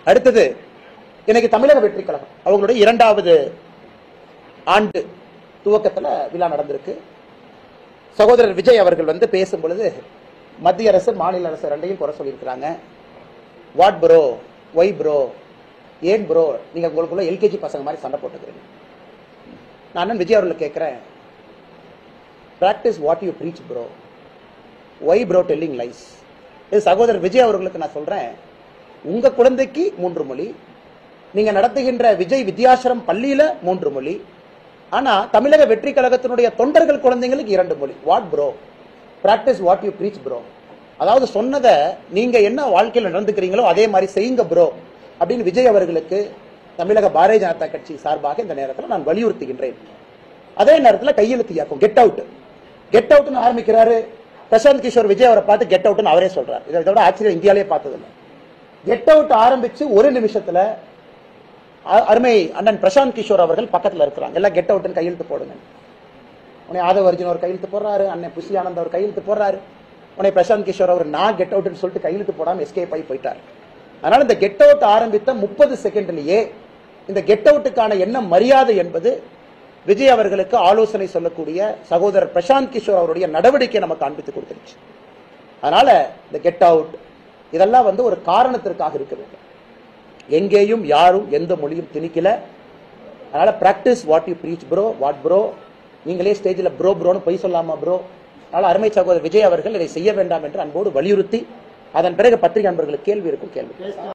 அடுத்தது இன்னைக்கு தமிழக வெற்றி கழகம் அவங்களுடைய 2வது ஆண்டு துவக்கத்தில் விழா நடந்திருக்கு. சகோதரர் விஜய் அவர்கள் பேசும் பொழுது மத்திய அரசு மாநில அரசு ரெண்டையும் குறை சொல்லியிருக்கிறாங்க. வாட் ப்ரோ, ஒய் ப்ரோ, ஏன் ப்ரோ நீங்க உங்களுக்குள்ள எல்கேஜி பசங்க மாதிரி சண்டை போட்டுக்கிறீங்க. நான் விஜய் அவர்களை கேட்கிறேன், practice what you breach bro, why bro telling lies. இது சகோதரர் விஜய் அவர்களுக்கு நான் சொல்றேன், உங்க குழந்தைக்கு 3 மொழி, நீங்க நடத்துகின்ற விஜய் வித்யாசிரம் பள்ளியில 3 மொழி, ஆனா தமிழக வெற்றி கழகத்தினுடைய தொண்டர்கள் குழந்தைங்களுக்கு 2 மொழி. What bro, practice what you breach bro. அதாவது சொன்னதை நீங்க என்ன வாழ்க்கையில் நடந்துக்கிறீங்களோ அதே மாதிரி செய்யுங்க ப்ரோ அப்படின்னு விஜய் அவர்களுக்கு தமிழக பாரதிய ஜனதா கட்சி சார்பாக இந்த நேரத்தில் நான் வலியுறுத்துகின்றேன். அதே நேரத்தில் கையெழுத்து இயக்கம் கெட் அவுட், கெட் அவுட்னு ஆரம்பிக்கிறாரு. பிரசாந்த் கிஷோர் விஜய் அவரை பார்த்து கெட் அவுட்னு அவரே சொல்றாரு. இதோட ஆச்சரியம் இந்தியாவிலே பார்த்ததில்லை. கெட் அவுட் ஆரம்பிச்சு ஒரு நிமிஷத்துல அருமை அண்ணன் பிரசாந்த் கிஷோர் அவர்கள் பக்கத்தில் இருக்கிறாங்க. எல்லாம் கெட் அவுட்னு கையெழுத்து போடுங்க. உன்னை ஆதவ அர்ஜுன் அவர் கையெழுத்து போடுறாரு, அண்ணன் புஷி ஆனந்த் அவர் கையெழுத்து போடுறாரு. உன்னை பிரசாந்த் கிஷோர் அவர் நான் கெட் அவுட்னு சொல்லிட்டு கையெழுத்து போடாம எஸ்கேப் ஆகி போயிட்டார். அதனால இந்த கெட் அவுட் ஆரம்பித்த 30 செகண்ட்லயே இந்த கெட் அவுட்டுக்கான என்ன மரியாதை என்பது விஜய் அவர்களுக்கு ஆலோசனை சொல்லக்கூடிய சகோதரர் பிரசாந்த் கிஷோர் அவருடைய நடவடிக்கை நமக்கு காண்பித்து கொடுத்துருச்சு. அதனால இந்த கெட் அவுட் இதெல்லாம் ஒரு காரணத்திற்காக இருக்க வேண்டும். எங்கேயும் யாரும் எந்த மொழியும் திணிக்கல. அதனால practice what you breach bro, what bro. நீங்களே ஸ்டேஜில் ப்ரோ ப்ரோன்னு பொய் சொல்லாமா ப்ரோ. அதனால அருமை சகோதரர் விஜய் அவர்கள் இதை செய்ய வேண்டாம் என்று அன்போடு வலியுறுத்தி, அதன் பிறகு பத்திரிகை நண்பர்களுக்கு கேள்வி இருக்கும். கேள்வி